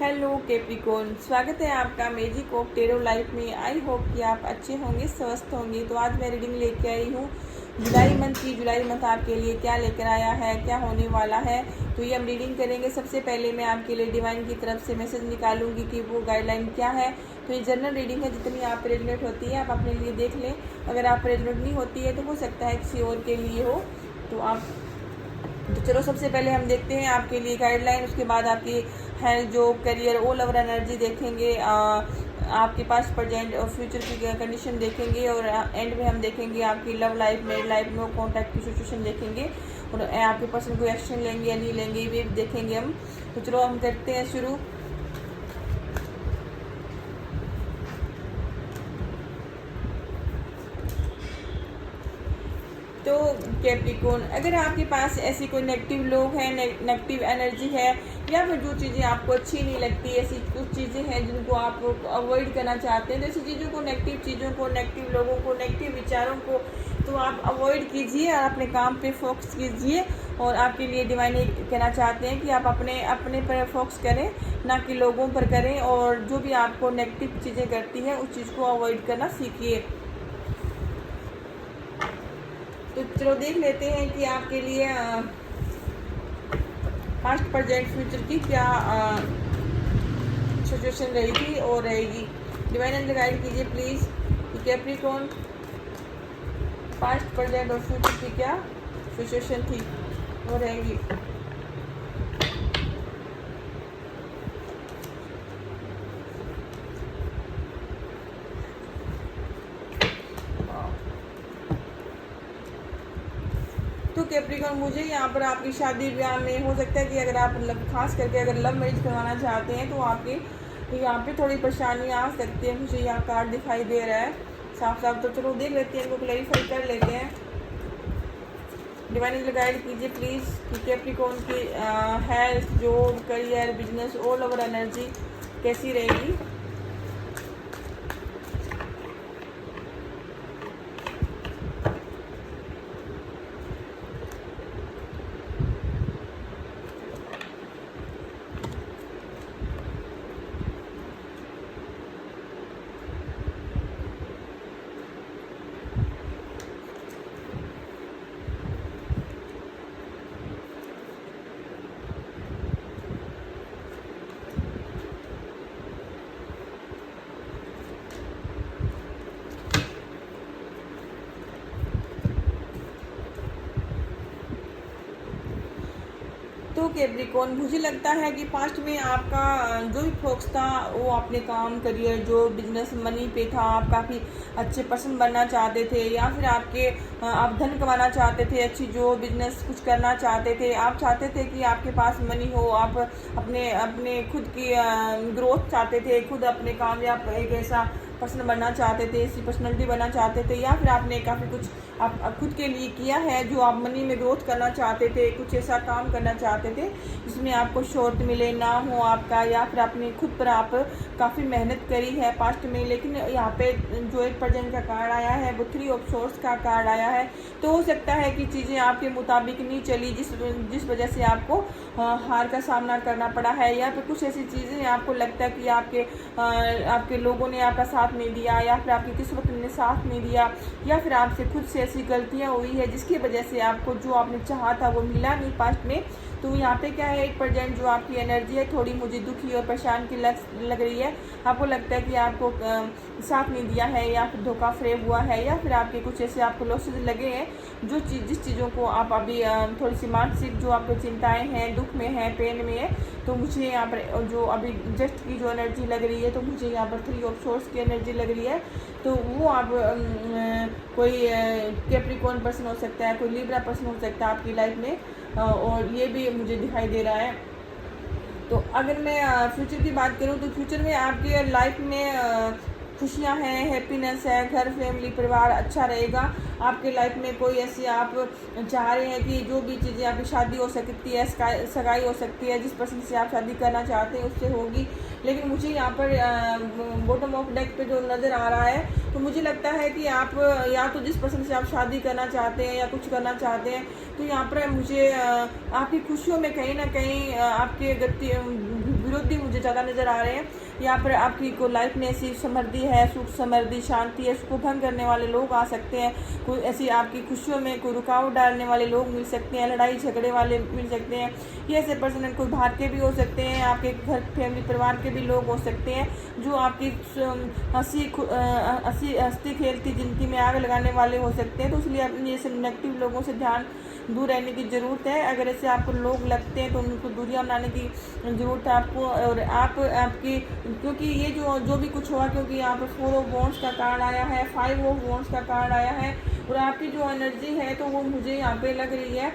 Hello Capricorn, स्वागत है आपका मैजिक ऑफ टेरो लाइफ में। आई होप कि आप अच्छे होंगे, स्वस्थ होंगे। तो आज मैं रीडिंग लेके आई हूँ जुलाई मंथ की। जुलाई मंथ आपके लिए क्या लेकर आया है, क्या होने वाला है, तो ये हम रीडिंग करेंगे। सबसे पहले मैं आपके लिए डिवाइन की तरफ से मैसेज निकालूंगी कि वो गाइडलाइन क्या है। तो ये जनरल रीडिंग है, जितनी आप रेजोनेट होती है आप अपने लिए देख लें। अगर आप रेजोनेट नहीं होती है तो हो सकता है किसी और के लिए हो। तो चलो सबसे पहले हम देखते हैं आपके लिए गाइडलाइन। उसके बाद आपकी health, job, career, all over energy देखेंगे। आपके पास प्रेजेंट और फ्यूचर की कंडीशन देखेंगे। और एंड में हम देखेंगे आपकी love life, married life, no contact की सिचुएशन देखेंगे। और आपके पर्सन कोई एक्शन लेंगे या नहीं लेंगे, ये भी देखेंगे हम। तो चलो हम करते हैं शुरू। तो कैप्रिकॉर्न, अगर आपके पास ऐसी कोई नेगेटिव लोग हैं, नेगेटिव एनर्जी है, या फिर जो चीज़ें आपको अच्छी नहीं लगती, ऐसी कुछ चीज़ें हैं जिनको आप अवॉइड करना चाहते हैं, तो ऐसी चीज़ों को, नेगेटिव चीज़ों को, नेगेटिव लोगों को, नेगेटिव विचारों को तो आप अवॉइड कीजिए और अपने काम पे फोकस कीजिए। और आपके लिए डिवाइन कहना चाहते हैं कि आप अपने पर फोकस करें, ना कि लोगों पर करें। और जो भी आपको नेगेटिव चीज़ें करती हैं उस चीज़ को अवॉइड करना सीखिए। तो चलो देख लेते हैं कि आपके लिए पास्ट, प्रेजेंट, फ्यूचर की क्या सिचुएशन रहेगी और रहेगी। डिवाइन एंजल गाइड कीजिए प्लीज कि कैप्रिकॉर्न पास्ट, प्रेजेंट और फ्यूचर की क्या सिचुएशन थी और रहेगी। तो कैप्रिकॉर्न, मुझे यहाँ पर आपकी शादी ब्याह में हो सकता है कि अगर आप खास करके अगर लव मैरिज करवाना चाहते हैं तो आपके यहाँ पे थोड़ी परेशानियाँ आ सकती है। मुझे यहाँ कार्ड दिखाई दे रहा है साफ साफ। तो चलो देख लेते हैं, इनको क्लैरिफाई कर लेते हैं। डिवाइन एंजल गाइड कीजिए प्लीज़ कि कैप्रिकॉर्न की health, job, career, business, all over energy कैसी रहेगी। तो कैप्रिकॉर्न, मुझे लगता है कि पास्ट में आपका जो भी फोकस था वो अपने काम, करियर, जो बिजनेस, मनी पे था। आप काफ़ी अच्छे पर्सन बनना चाहते थे, या फिर आप धन कमाना चाहते थे, अच्छी जो बिजनेस कुछ करना चाहते थे। आप चाहते थे कि आपके पास मनी हो, आप अपने अपने खुद की ग्रोथ चाहते थे, खुद अपने कामयाब एक ऐसा पर्सन बनना चाहते थे, ऐसी पर्सनैलिटी बनना चाहते थे। या फिर आपने काफ़ी कुछ आप खुद के लिए किया है, जो आप मनी में ग्रोथ करना चाहते थे, कुछ ऐसा काम करना चाहते थे जिसमें आपको शॉर्ट मिले ना हो आपका, या फिर आपने खुद पर आप काफ़ी मेहनत करी है पास्ट में। लेकिन यहाँ पे जो एक प्रेजेंट का कार्ड आया है वो 3 ऑफ सोर्स का कार्ड आया है। तो हो सकता है कि चीज़ें आपके मुताबिक नहीं चली, जिस वजह से आपको हार का सामना करना पड़ा है। या फिर कुछ ऐसी चीज़ें आपको लगता है कि आपके लोगों ने आपका साथ नहीं दिया, या फिर आपकी किस्मत ने साथ नहीं दिया, या फिर आपसे खुद से ऐसी गलतियां हुई है जिसकी वजह से आपको जो आपने चाहा था वो मिला नहीं पास्ट में। तो यहाँ पे क्या है, 1% जो आपकी एनर्जी है थोड़ी मुझे दुखी और परेशान की लग रही है। आपको लगता है कि आपको साथ नहीं दिया है, या फिर धोखा फ्रेब हुआ है, या फिर आपके कुछ ऐसे आपको लॉसेज लगे हैं। जिस चीज़ों को आप अभी थोड़ी सी मानसिक जो आपको चिंताएं हैं, दुख में है, पेन में है, तो मुझे यहाँ पर जो अभी जस्ट की जो एनर्जी लग रही है, तो मुझे यहाँ पर 3 ऑफ सोर्स की एनर्जी लग रही है। तो वो आप कोई कैप्रिकॉर्न पर्सन हो सकता है, कोई लिब्रा पर्सन हो सकता है आपकी लाइफ में। और ये भी मुझे दिखाई दे रहा है। तो अगर मैं फ्यूचर की बात करूँ तो फ्यूचर में आपके लाइफ में खुशियाँ हैं, हैप्पीनेस है, घर, फैमिली, परिवार अच्छा रहेगा। आपके लाइफ में कोई ऐसी आप चाह रहे हैं कि जो भी चीज़ें आपकी शादी हो सकती है, सगाई हो सकती है, जिस पर्सन से आप शादी करना चाहते हैं उससे होगी। लेकिन मुझे यहाँ पर बॉटम ऑफ डेक पे जो नज़र आ रहा है, तो मुझे लगता है कि आप या तो जिस पर्सन से आप शादी करना चाहते हैं या कुछ करना चाहते हैं, तो यहाँ पर मुझे आपकी खुशियों में कहीं ना कहीं आपके विरोधी मुझे ज़्यादा नज़र आ रहे हैं। यहाँ पर आपकी को लाइफ में ऐसी समृद्धि है, सुख समृद्धि शांति है, उसको भंग करने वाले लोग आ सकते हैं। कोई ऐसी आपकी खुशियों में कोई रुकावट डालने वाले लोग मिल सकते हैं, लड़ाई झगड़े वाले मिल सकते हैं। ये ऐसे पर्सन कोई बाहर के भी हो सकते हैं, आपके घर फैमिली परिवार के भी लोग हो सकते हैं, जो आपकी हंसती खेलती ज़िंदगी में आग लगाने वाले हो सकते हैं। तो इसलिए अपनी ऐसे नेगेटिव लोगों से ध्यान दूर रहने की ज़रूरत है। अगर ऐसे आपको लोग लगते हैं तो उनको दूरियां बनाने की ज़रूरत है आपको। और आपकी क्योंकि ये जो भी कुछ हुआ, क्योंकि यहाँ पर 4 ऑफ वॉन्ड्स का कार्ड आया है, 5 ऑफ वॉन्ड्स का कार्ड आया है, और आपकी जो एनर्जी है तो वो मुझे यहाँ पे लग रही है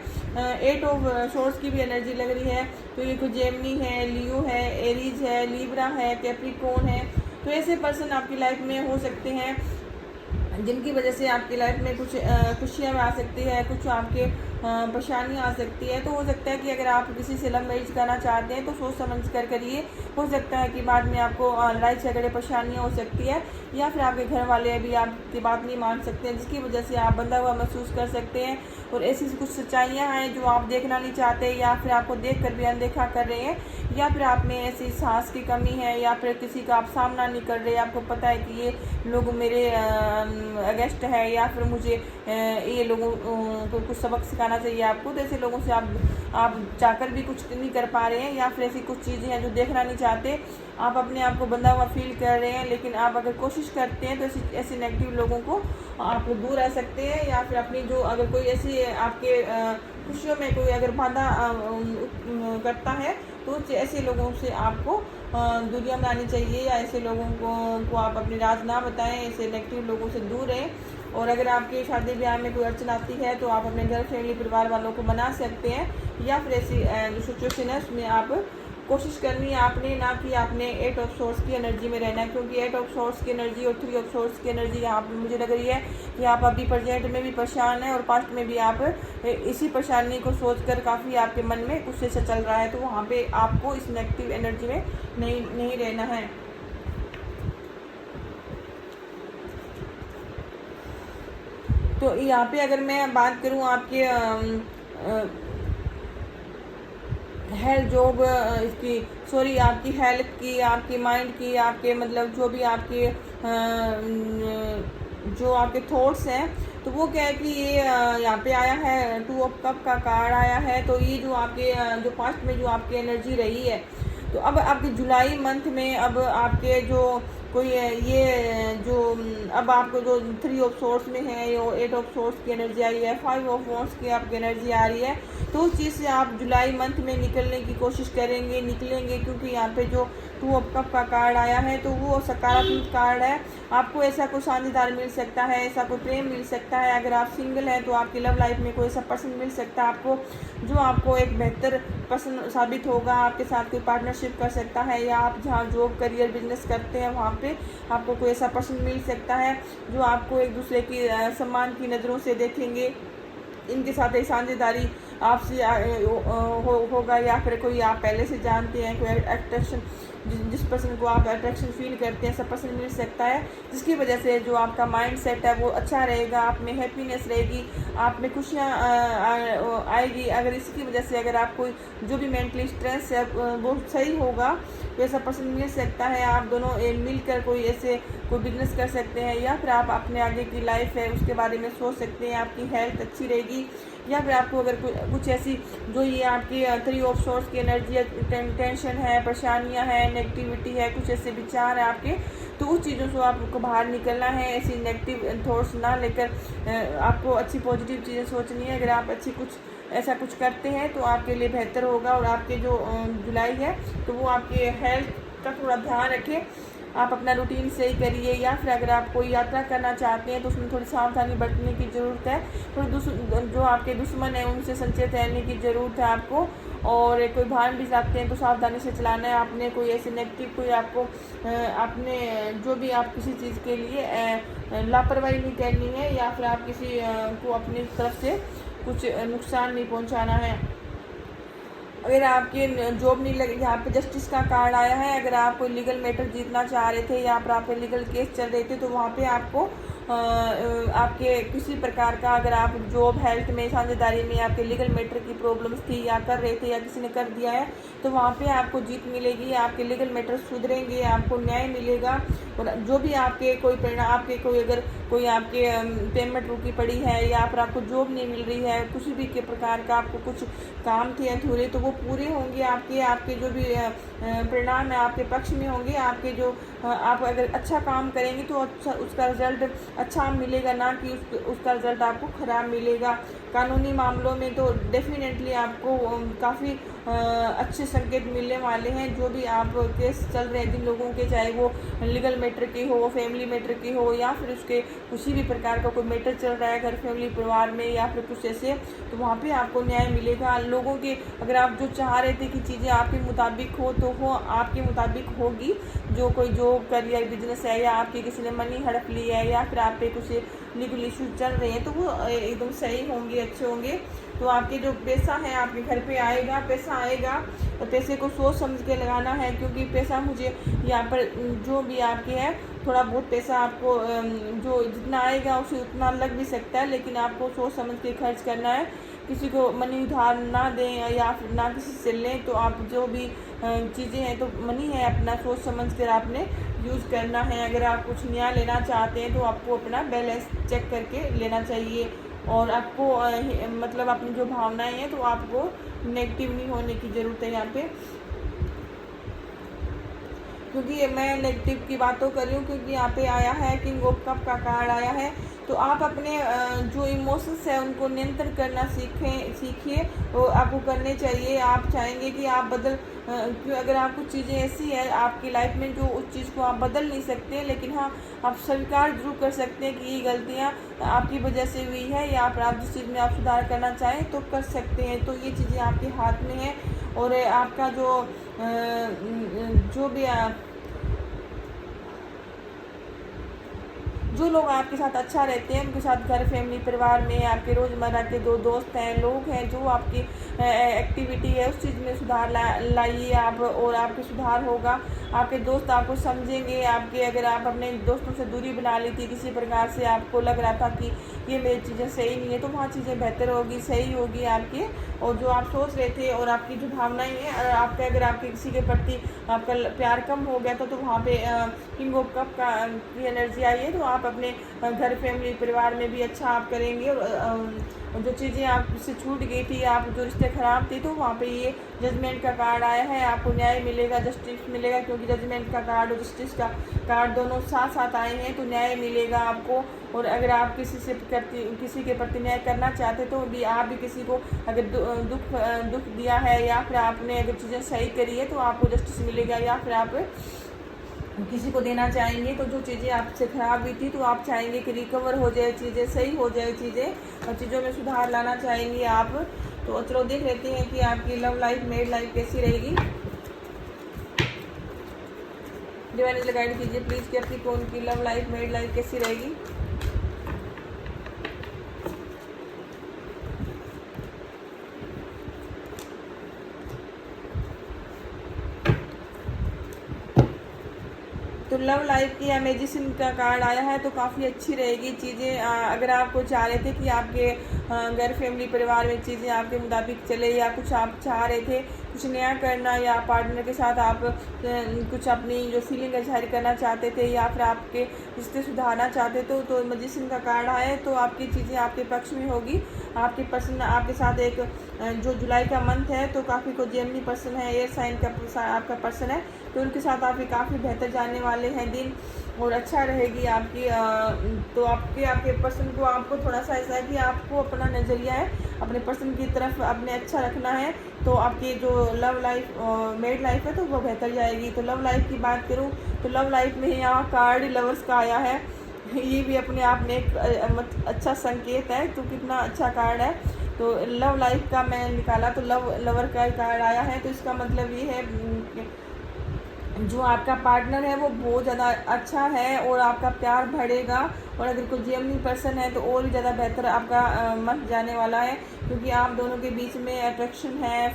8 ऑफ सोर्स की भी एनर्जी लग रही है। तो ये कोई जेमिनी है, लियो है, एरीज है, लिब्रा है, कैप्रिकॉर्न है। तो ऐसे पर्सन आपकी लाइफ में हो सकते हैं जिनकी वजह से आपकी लाइफ में कुछ खुशियाँ आ सकती है, कुछ आपके परेशानियाँ आ सकती है। तो हो सकता है कि अगर आप किसी से लव मैरिज करना चाहते हैं तो सोच समझ कर करिए। हो सकता है कि बाद में आपको लड़ाई झगड़े परेशानियाँ हो सकती है, या फिर आपके घर वाले भी आपकी बात नहीं मान सकते हैं, जिसकी वजह से आप बंधा हुआ महसूस कर सकते हैं। और ऐसी कुछ सच्चाइयाँ हैं जो आप देखना नहीं चाहते, या फिर आपको देख कर भी अनदेखा कर रहे हैं, या फिर आप में ऐसी साहस की कमी है, या फिर किसी का आप सामना नहीं कर रहे। आपको पता है कि ये लोग मेरे अगेंस्ट है, या फिर मुझे ये लोगों को कुछ सबक सिखाना चाहिए आपको। तो ऐसे लोगों से आप चाहकर भी कुछ नहीं कर पा रहे हैं, या फिर ऐसी कुछ चीज़ें हैं जो देखना नहीं चाहते। आप अपने आप को बंधा हुआ फील कर रहे हैं, लेकिन आप अगर कोशिश करते हैं तो ऐसे नेगेटिव लोगों को आप दूर रह सकते हैं। या फिर अपनी जो अगर कोई ऐसी आपके खुशियों में कोई अगर बाधा करता है तो ऐसे लोगों से आपको दूरियां बनानी चाहिए, या ऐसे लोगों को आप अपनी राज ना बताएं, ऐसे नेगेटिव लोगों से दूर रहें। और अगर आपके शादी ब्याह में कोई अड़चन आती है तो आप अपने घर फैमिली परिवार वालों को मना सकते हैं, या फिर ऐसी जो सिचुएशन है उसमें आप कोशिश करनी है आपने, ना कि आपने 8 ऑफ सोर्स की एनर्जी में रहना है। क्योंकि 8 ऑफ सोर्स की एनर्जी और 3 ऑफ सोर्स की एनर्जी यहाँ पर मुझे लग रही है कि आप अभी प्रेजेंट में भी परेशान हैं, और पास्ट में भी आप इसी परेशानी को सोचकर काफ़ी आपके मन में कुछ ऐसा चल रहा है। तो वहाँ पे आपको इस नेगेटिव एनर्जी में नहीं रहना है। तो यहाँ पे अगर मैं बात करूँ आपके हेल्थ जॉब इसकी सॉरी आपकी हेल्थ की, आपकी माइंड की, आपके मतलब जो भी आपके जो आपके थॉट्स हैं, तो वो क्या है कि ये यहाँ पे आया है 2 ऑफ कप का कार्ड आया है। तो ये जो आपके जो पास्ट में जो आपकी एनर्जी रही है, तो अब आपके जुलाई मंथ में अब आपके जो कोई ये जो अब आपको जो 3 ऑफ सोर्स में है, ये 8 ऑफ सोर्स की एनर्जी आई है, 5 ऑफ वॉन्ड्स की आपकी एनर्जी आ रही है। तो उस चीज़ से आप जुलाई मंथ में निकलने की कोशिश निकलेंगे, क्योंकि यहाँ पे जो 2 ऑफ कप का कार्ड आया है तो वो सकारात्मक कार्ड है। आपको ऐसा कोई साझेदार मिल सकता है, ऐसा कोई प्रेम मिल सकता है। अगर आप सिंगल हैं तो आपकी लव लाइफ में कोई ऐसा पर्सन मिल सकता है आपको, जो आपको एक बेहतर पर्सन साबित होगा, आपके साथ कोई पार्टनरशिप कर सकता है, या आप जहाँ जॉब करियर बिजनेस करते हैं वहाँ पे आपको कोई ऐसा पर्सन मिल सकता है जो आपको एक दूसरे की सम्मान की नज़रों से देखेंगे। इनके साथ एक साझेदारी आपसे होगा, या फिर कोई आप पहले से जानते हैं, कोई अट्रैक्शन जिस पर्सन को आप अट्रैक्शन फील करते हैं, सब पर्सन मिल सकता है, जिसकी वजह से जो आपका माइंड सेट है वो अच्छा रहेगा, आप में हैप्पीनेस रहेगी, आप में खुशियाँ आएगी। अगर इसकी वजह से अगर आप कोई जो भी मेंटली स्ट्रेस है वो सही होगा, तो ऐसा पर्सन मिल सकता है। आप दोनों मिलकर कोई बिजनेस कर सकते हैं, या फिर आप अपने आगे की लाइफ है उसके बारे में सोच सकते हैं। आपकी हेल्थ अच्छी रहेगी, या फिर आपको अगर कुछ ऐसी जो ये आपकी 3 ऑफ सोर्स की एनर्जी है, टेंशन है, परेशानियां है, नेगेटिविटी है, कुछ ऐसे विचार है आपके, तो उस चीज़ों से आपको बाहर निकलना है। ऐसी नेगेटिव थॉट्स ना लेकर आपको अच्छी पॉजिटिव चीज़ें सोचनी है। अगर आप ऐसा कुछ करते हैं तो आपके लिए बेहतर होगा। और आपके जो जुलाई है तो वो आपके हेल्थ का थोड़ा ध्यान रखें, आप अपना रूटीन सही करिए, या फिर अगर आप कोई यात्रा करना चाहते हैं तो उसमें थोड़ी सावधानी बरतने की ज़रूरत है। थोड़ी जो आपके दुश्मन हैं उनसे संचेत रहने की ज़रूरत है आपको। और कोई वाहन भी जाते हैं तो सावधानी से चलाना है। आपने कोई ऐसे नेगेटिव कोई आपको आपने जो भी आप किसी चीज़ के लिए लापरवाही नहीं करनी है, या फिर आप किसी को अपनी तरफ से कुछ नुकसान नहीं पहुंचाना है। अगर आपके जॉब नहीं लगे, यहाँ पे जस्टिस का कार्ड आया है। अगर आप कोई लीगल मैटर जीतना चाह रहे थे, या फिर आप लीगल केस चल रहे थे, तो वहाँ पे आपको आपके किसी प्रकार का अगर आप जॉब, हेल्थ में, साझेदारी में आपके लीगल मैटर की प्रॉब्लम्स थी या कर रहे थे या किसी ने कर दिया है, तो वहाँ पे आपको जीत मिलेगी, आपके लीगल मैटर सुधरेंगे, आपको न्याय मिलेगा। और जो भी आपके कोई परिणाम, आपके कोई अगर कोई आपके पेमेंट रुकी पड़ी है या फिर आपको जॉब नहीं मिल रही है, किसी भी के प्रकार का आपको कुछ काम थे अधूरे, तो वो पूरे होंगे। आपके जो भी परिणाम है आपके पक्ष में होंगे। आपके जो आप अगर अच्छा काम करेंगे तो अच्छा उसका रिजल्ट अच्छा मिलेगा, ना कि उसका रिजल्ट आपको ख़राब मिलेगा। कानूनी मामलों में तो डेफिनेटली आपको काफ़ी अच्छे संकेत मिलने वाले हैं। जो भी आप केस चल रहे हैं जिन लोगों के, चाहे वो लीगल मैटर के हो, फैमिली मैटर के हो, या फिर उसके किसी भी प्रकार का कोई मैटर चल रहा है घर, फैमिली, परिवार में या फिर कुछ ऐसे, तो वहाँ पे आपको न्याय मिलेगा। लोगों के अगर आप जो चाह रहे थे कि चीज़ें आपके मुताबिक हो, तो वो आपके मुताबिक होगी। जो कोई जॉब, करियर, बिजनेस है, या आपकी किसी ने मनी हड़प ली है, या फिर आप पे कुछ लीगल इश्यूज चल रहे हैं, तो वो एकदम सही होंगे, अच्छे होंगे। तो आपके जो पैसा है आपके घर पे आएगा, पैसा आएगा, तो पैसे को सोच समझ के लगाना है, क्योंकि पैसा मुझे यहाँ पर जो भी आपके है, थोड़ा बहुत पैसा आपको जो जितना आएगा उसे उतना लग भी सकता है, लेकिन आपको सोच समझ के खर्च करना है। किसी को मनी उधार ना दें या फिर ना किसी से लें। तो आप जो भी चीज़ें हैं, तो मनी है अपना सोच समझ कर आपने यूज़ करना है। अगर आप कुछ नया लेना चाहते हैं तो आपको अपना बैलेंस चेक करके लेना चाहिए, और आपको मतलब अपनी जो भावनाएं हैं, तो आपको नेगेटिव नहीं होने की ज़रूरत है यहाँ पे। क्योंकि मैं नेगेटिव की बातों कर रही हूँ, क्योंकि यहाँ पे आया है किंग ऑफ कप का कार्ड आया है। तो आप अपने जो इमोशंस है उनको नियंत्रण करना सीखिए, वो आपको करने चाहिए। आप चाहेंगे कि आप क्यों, अगर आप कुछ चीज़ें ऐसी है आपकी लाइफ में जो उस चीज़ को आप बदल नहीं सकते, लेकिन हाँ आप स्वीकार जरूर कर सकते हैं कि ये गलतियाँ आपकी वजह से हुई है, या फिर आप जिस चीज़ में आप सुधार करना चाहें तो कर सकते हैं। तो ये चीज़ें आपके हाथ में है। और आपका जो भी जो लोग आपके साथ अच्छा रहते हैं, उनके साथ घर, फैमिली, परिवार में आपके रोज़मर्रा के जो दोस्त हैं, लोग हैं, जो आपकी एक्टिविटी है उस चीज़ में सुधार लाइए आप, और आपके सुधार होगा। आपके दोस्त आपको समझेंगे। आपके अगर आप अपने दोस्तों से दूरी बना ली थी, किसी प्रकार से आपको लग रहा था कि ये मेरी चीज़ें सही नहीं है, तो वहाँ चीज़ें बेहतर होगी, सही होगी आपके। और जो आप सोच रहे थे और आपकी जो भावनाएं हैं, आपके अगर आपके किसी के प्रति आपका प्यार कम हो गया था, तो वहाँ पे किंग ऑफ कप की एनर्जी आई है। तो आप अपने घर, फैमिली, परिवार में भी अच्छा आप करेंगे। और जो चीज़ें आपसे छूट गई थी, आप जो रिश्ते ख़राब थे, तो वहाँ पे ये जजमेंट का कार्ड आया है। आपको न्याय मिलेगा, जस्टिस मिलेगा, क्योंकि जजमेंट का कार्ड और जस्टिस का कार्ड दोनों साथ साथ आए हैं। तो न्याय मिलेगा आपको। और अगर आप किसी के प्रति न्याय करना चाहते, तो भी आप भी किसी को अगर दुख दिया है, या फिर आपने अगर चीज़ें सही करी है, तो आपको जस्टिस मिलेगा। या फिर आप किसी को देना चाहेंगे, तो जो चीज़ें आपसे ख़राब हुई थी, तो आप चाहेंगे कि रिकवर हो जाए चीज़ें, सही हो जाए चीज़ें, और चीज़ों में सुधार लाना चाहेंगे आप। तो चलो देख लेते हैं कि आपकी लव लाइफ, मैरिड लाइफ कैसी रहेगी। डिवाइन गाइड कीजिए प्लीज़ कि आपकी कौन की लव लाइफ, मैरिड लाइफ कैसी रहेगी। तो लव लाइफ की अमेजिंग का कार्ड आया है, तो काफ़ी अच्छी रहेगी चीज़ें। अगर आपको चाह रहे थे कि आपके घर, फैमिली, परिवार में चीज़ें आपके मुताबिक चले, या कुछ आप चाह रहे थे कुछ नया करना, या पार्टनर के साथ आप कुछ अपनी जो फीलिंग है जाहिर करना चाहते थे, या फिर आपके रिश्ते सुधारना चाहते थे, तो मैजिशियन का कार्ड आया है। तो आपकी चीज़ें आपके पक्ष में होगी। आपके पर्सन आपके साथ एक जो जुलाई का मंथ है, तो काफ़ी को जेमिनी पर्सन है, एयर साइन का आपका पर्सन है, तो उनके साथ आप काफ़ी बेहतर जाने वाले हैं दिन, और अच्छा रहेगी आपकी। तो आपके पर्सन को आपको थोड़ा सा ऐसा है कि आपको अपना नज़रिया है अपने पर्सन की तरफ अपने अच्छा रखना है। तो आपकी जो लव लाइफ, मैरिड लाइफ है, तो वो बेहतर जाएगी। तो लव लाइफ की बात करूँ, तो लव लाइफ में यहाँ कार्ड लवर्स का आया है। ये भी अपने आप में एक अच्छा संकेत है। तो कितना अच्छा कार्ड है। तो लव लाइफ का मैं निकाला, तो लवर का कार्ड आया है। तो इसका मतलब ये है जो आपका पार्टनर है वो बहुत ज़्यादा अच्छा है, और आपका प्यार बढ़ेगा। और अगर कोई जेमिनी पर्सन है, तो और भी ज़्यादा बेहतर आपका मंथ जाने वाला है, क्योंकि आप दोनों के बीच में अट्रैक्शन है,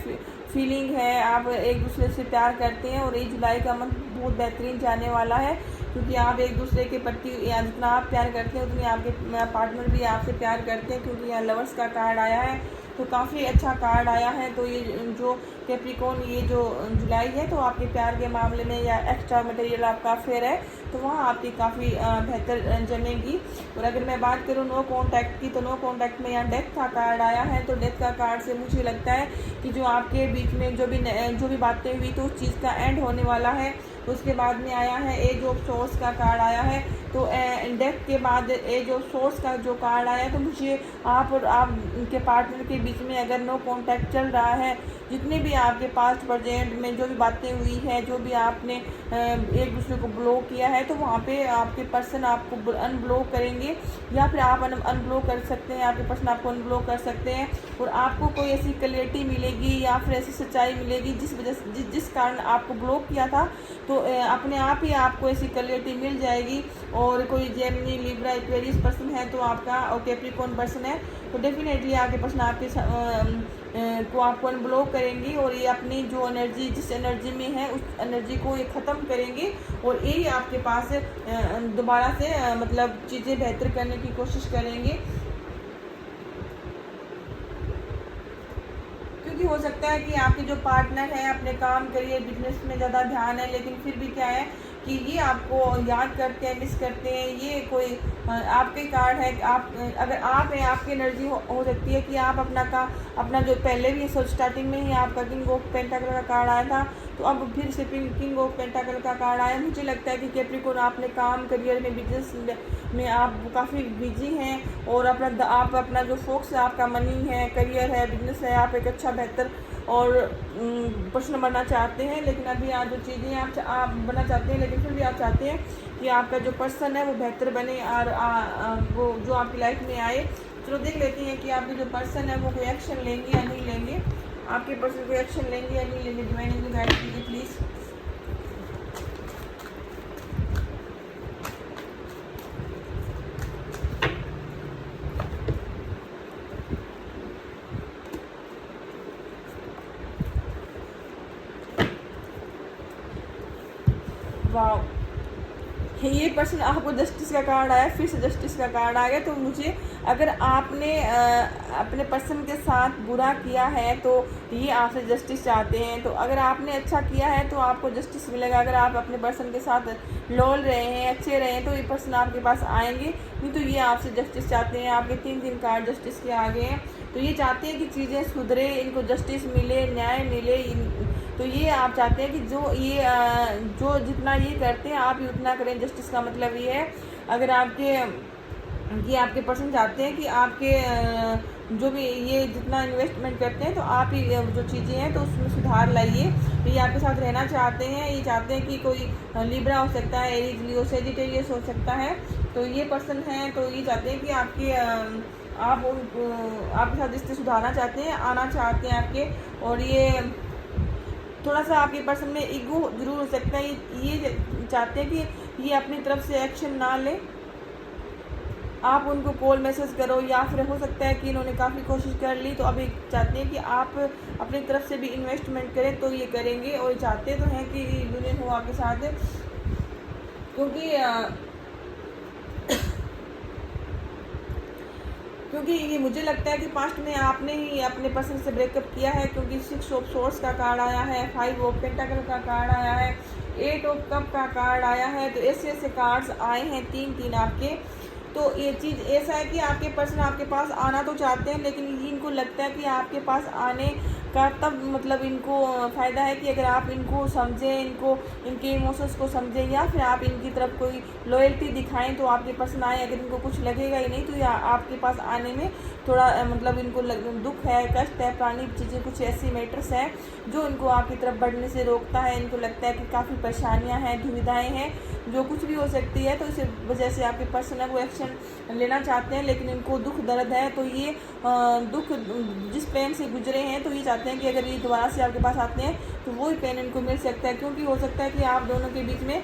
फीलिंग है, आप एक दूसरे से प्यार करते हैं और 1 जुलाई का मंथ बहुत बेहतरीन जाने वाला है, क्योंकि आप एक दूसरे के प्रति जितना आप प्यार करते हैं उतनी आपके पार्टनर भी आपसे प्यार करते हैं, क्योंकि यहाँ लवर्स का कार्ड आया है तो काफ़ी अच्छा कार्ड आया है। तो ये जो कैप्रिकॉर्न ये जो जुलाई है तो आपके प्यार के मामले में या एक्स्ट्रा मटेरियल आपका अफेयर है तो वहाँ आपकी काफ़ी बेहतर जमेगी। और अगर मैं बात करूँ नो कॉन्टैक्ट की, तो नो कॉन्टैक्ट में यहाँ डेथ का कार्ड आया है। तो डेथ का कार्ड से मुझे लगता है कि जो आपके बीच में जो भी बातें हुई तो उस चीज़ का एंड होने वाला है। उसके बाद में आया है एज ऑफ सोर्स का कार्ड आया है। तो डेथ के बाद एज ऑफ सोर्स का जो कार्ड आया तो मुझे आप और आपके पार्टनर के बीच में अगर नो कॉन्टैक्ट चल रहा है, जितने भी आपके पास्ट प्रेजेंट में जो भी बातें हुई है, जो भी आपने एक दूसरे को ब्लॉक किया है, तो वहाँ पे आपके पर्सन आपको अनब्लॉक करेंगे या फिर आप अनब्लॉक कर सकते हैं, आपके पर्सन आपको अनब्लॉक कर सकते हैं। और आपको कोई ऐसी क्लैरिटी मिलेगी या फिर ऐसी सच्चाई मिलेगी जिस वजह से जिस कारण आपको ब्लॉक किया था, तो अपने आप ही आपको ऐसी क्लैरिटी मिल जाएगी। और कोई जेमिनी, लिब्रा, एक्वेरियस पर्सन है तो आपका, और कैप्रिकॉर्न पर्सन है तो डेफिनेटली आपके पर्सन आपके को आपको अनब्लॉक करेंगी और ये अपनी जो एनर्जी जिस एनर्जी में है उस एनर्जी को ये ख़त्म करेंगे और ये आपके पास दोबारा से मतलब चीज़ें बेहतर करने की कोशिश करेंगे। क्योंकि हो सकता है कि आपके जो पार्टनर है अपने काम, करियर, बिजनेस में ज़्यादा ध्यान है, लेकिन फिर भी क्या है कि ये आपको याद करते हैं, मिस करते हैं। ये कोई आपके कार्ड है, आप अगर आप हैं, आपकी एनर्जी हो सकती है कि आप अपना जो पहले भी स्टार्टिंग में ही आपका किंग ऑफ पेंटाकल का कार्ड आया था, तो अब फिर से किंग ऑफ पेंटाकल का कार्ड आया। मुझे लगता है कि कैप्रिकॉर्न आपने काम, करियर में, बिजनेस में आप काफ़ी बिजी हैं और आप अपना जो फोकस है आपका मनी है, करियर है, बिजनेस है, आप एक अच्छा बेहतर और पर्सन बनना चाहते हैं। लेकिन अभी आज जो चीज़ें आप बनना चाहते हैं, लेकिन फिर भी आप चाहते हैं कि आपका जो पर्सन है वो बेहतर बने और वो जो आपकी लाइफ में आए। चलो देख लेते हैं कि आपके जो पर्सन है वो कोई एक्शन लेंगे या नहीं लेंगे। आपके पर्सन कोई एक्शन लेंगे या नहीं लेंगे, डिवाइन गाइड कीजिए प्लीज़। वाह, ये पर्सन आपको जस्टिस का कार्ड आया, फिर से जस्टिस का कार्ड आ गया। तो मुझे अगर आपने अपने पर्सन के साथ बुरा किया है तो ये आपसे जस्टिस चाहते हैं। तो अगर आपने अच्छा किया है तो आपको जस्टिस मिलेगा। अगर आप अपने पर्सन के साथ लोल रहे हैं, अच्छे रहे हैं, तो ये पर्सन आपके पास आएंगे। नहीं तो ये आपसे जस्टिस चाहते हैं। आपके 3 कार्ड जस्टिस के आगे हैं। तो ये चाहते हैं कि चीज़ें सुधरे, इनको जस्टिस मिले, न्याय मिले। तो ये आप चाहते हैं कि जो जितना ये करते हैं आप ही उतना करें। जस्टिस का मतलब ये है, अगर आपके पर्सन चाहते हैं कि आपके जो भी ये जितना इन्वेस्टमेंट करते हैं तो आप ही जो चीज़ें हैं तो उसमें सुधार लाइए। तो ये आपके साथ रहना चाहते हैं। ये चाहते हैं कि कोई लिब्रा हो सकता है, एरीज, लियो, सेजिटेरियस हो सकता है। तो ये पर्सन है तो ये चाहते हैं कि आपके साथ रिश्ते सुधारना चाहते हैं, आना चाहते हैं आपके। और ये थोड़ा सा आपके पर्सन में ईगो जरूर हो सकता है। ये चाहते हैं कि ये अपनी तरफ से एक्शन ना ले, आप उनको कॉल मैसेज करो, या फिर हो सकता है कि इन्होंने काफ़ी कोशिश कर ली तो अभी चाहते हैं कि आप अपनी तरफ से भी इन्वेस्टमेंट करें तो ये करेंगे। और चाहते तो हैं कि यूनियन हो आपके साथ, क्योंकि ये मुझे लगता है कि पास्ट में आपने ही अपने पर्सन से ब्रेकअप किया है, क्योंकि 6 ऑफ सोर्स का कार्ड आया है, 5 ऑफ पेंटाकल का कार्ड आया है, 8 ऑफ कप का कार्ड आया है। तो ऐसे कार्ड्स आए हैं 3 आपके। तो ये चीज़ ऐसा है कि आपके पर्सन आपके पास आना तो चाहते हैं, लेकिन इनको लगता है कि आपके पास आने का तब मतलब इनको फ़ायदा है कि अगर आप इनको समझें, इनके इमोशंस को समझें, या फिर आप इनकी तरफ कोई लॉयल्टी दिखाएं तो आपके पर्सन आए। अगर इनको कुछ लगेगा ही नहीं तो या आपके पास आने में थोड़ा मतलब इनको दुख है, कष्ट है, पुरानी चीज़ें, कुछ ऐसी मैटर्स हैं जो इनको आपकी तरफ बढ़ने से रोकता है। इनको लगता है कि काफ़ी परेशानियाँ हैं, दुविधाएँ हैं। जो कुछ भी हो सकती है। तो इस वजह से आपके पर्सन है वो एक्शन लेना चाहते हैं, लेकिन इनको दुख दर्द है। तो ये दुख जिस पेन से गुजरे हैं, तो ये चाहते हैं कि अगर ये दोबारा से आपके पास आते हैं तो वही पेन इनको मिल सकता है, क्योंकि हो सकता है कि आप दोनों के बीच में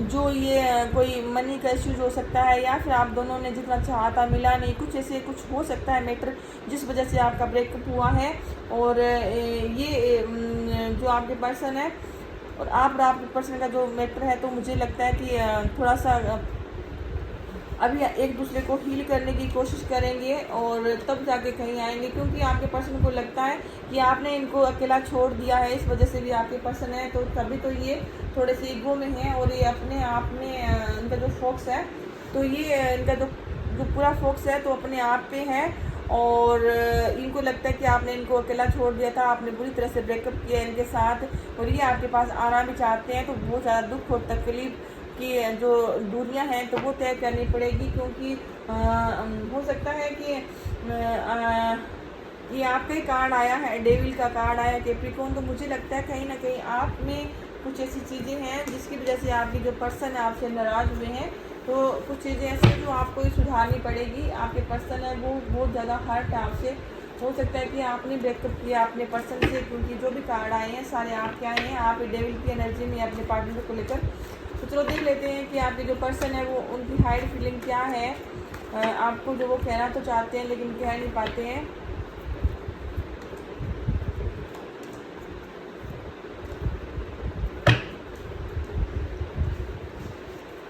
जो ये कोई मनी का इश्यूज हो सकता है, या फिर आप दोनों ने जितना चाहा था मिला नहीं, कुछ ऐसे कुछ हो सकता है मैटर जिस वजह से आपका ब्रेकअप हुआ है। और ये जो आपके पर्सन है और आपके पर्सन का जो मैटर है, तो मुझे लगता है कि थोड़ा सा अभी एक दूसरे को हील करने की कोशिश करेंगे और तब जाके कहीं आएंगे, क्योंकि आपके पर्सन को लगता है कि आपने इनको अकेला छोड़ दिया है, इस वजह से भी आपके पर्सन है। तो तभी तो ये थोड़े से ईगो में हैं और ये अपने आप में इनका जो फोकस है, तो ये इनका जो पूरा फोकस है तो अपने आप पे है। और इनको लगता है कि आपने इनको अकेला छोड़ दिया था, आपने बुरी तरह से ब्रेकअप किया इनके साथ, और ये आपके पास आना भी चाहते हैं। तो बहुत ज़्यादा दुख और तकलीफ की जो दूरियां हैं तो वो तय करनी पड़ेगी, क्योंकि हो सकता है कि ये आपका ही कार्ड आया है, डेविल का कार्ड आया कैप्रिकॉर्न। तो मुझे लगता है कहीं ना कहीं आप में कुछ ऐसी चीज़ें हैं जिसकी वजह से आपकी जो पर्सन है आपसे नाराज़ हुए हैं। तो कुछ चीज़ें ऐसी जो आपको ही सुधारनी पड़ेगी। आपके पर्सन है वो बहुत ज़्यादा हर्ट है आपसे। हो सकता है कि आपने ब्रेकअप किया अपने पर्सन से, क्योंकि जो भी कार्ड आए हैं सारे आपके आए हैं। आप डेविल की एनर्जी में अपने पार्टनर को लेकर। तो चलो देख लेते हैं कि आपके जो पर्सन है वो उनकी हाइड फीलिंग क्या है, आपको जो वो कहना तो चाहते हैं लेकिन कह नहीं पाते हैं।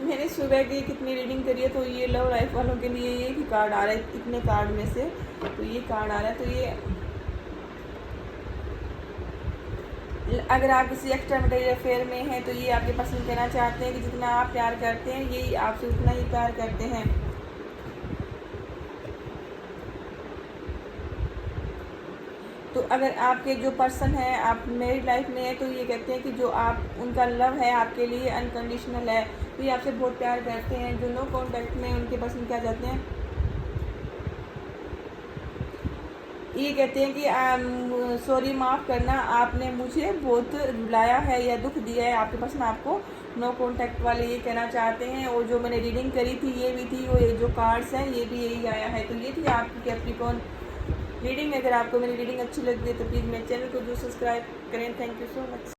मैंने सुबह की कितनी रीडिंग करी है, तो ये लव लाइफ वालों के लिए ये भी कार्ड आ रहा है इतने कार्ड में से, तो ये कार्ड आ रहा है। तो ये अगर आप किसी एक्स्ट्रा मटेरियल अफेयर में हैं तो ये आपके पसंद कहना चाहते हैं कि जितना आप प्यार करते हैं ये आपसे उतना ही प्यार करते हैं। तो अगर आपके जो पर्सन है आप मेरी लाइफ में है, तो ये कहते हैं कि जो आप उनका लव है आपके लिए अनकंडीशनल है। तो ये आपसे बहुत प्यार करते हैं। जो नो कॉन्टैक्ट में उनके पर्सन क्या चाहते हैं, ये कहते हैं कि सॉरी माफ़ करना, आपने मुझे बहुत रुलाया है या दुख दिया है। आपके पर्सन आपको नो कॉन्टैक्ट वाले ये कहना चाहते हैं। और जो मैंने रीडिंग करी थी ये भी थी, वो ये जो कार्ड्स हैं ये भी यही आया है। तो ये थी आपकी कैप्रिकॉर्न रीडिंग। अगर आपको मेरी रीडिंग अच्छी लगी है तो प्लीज़ मेरे चैनल को जो सब्सक्राइब करें। Thank you so much.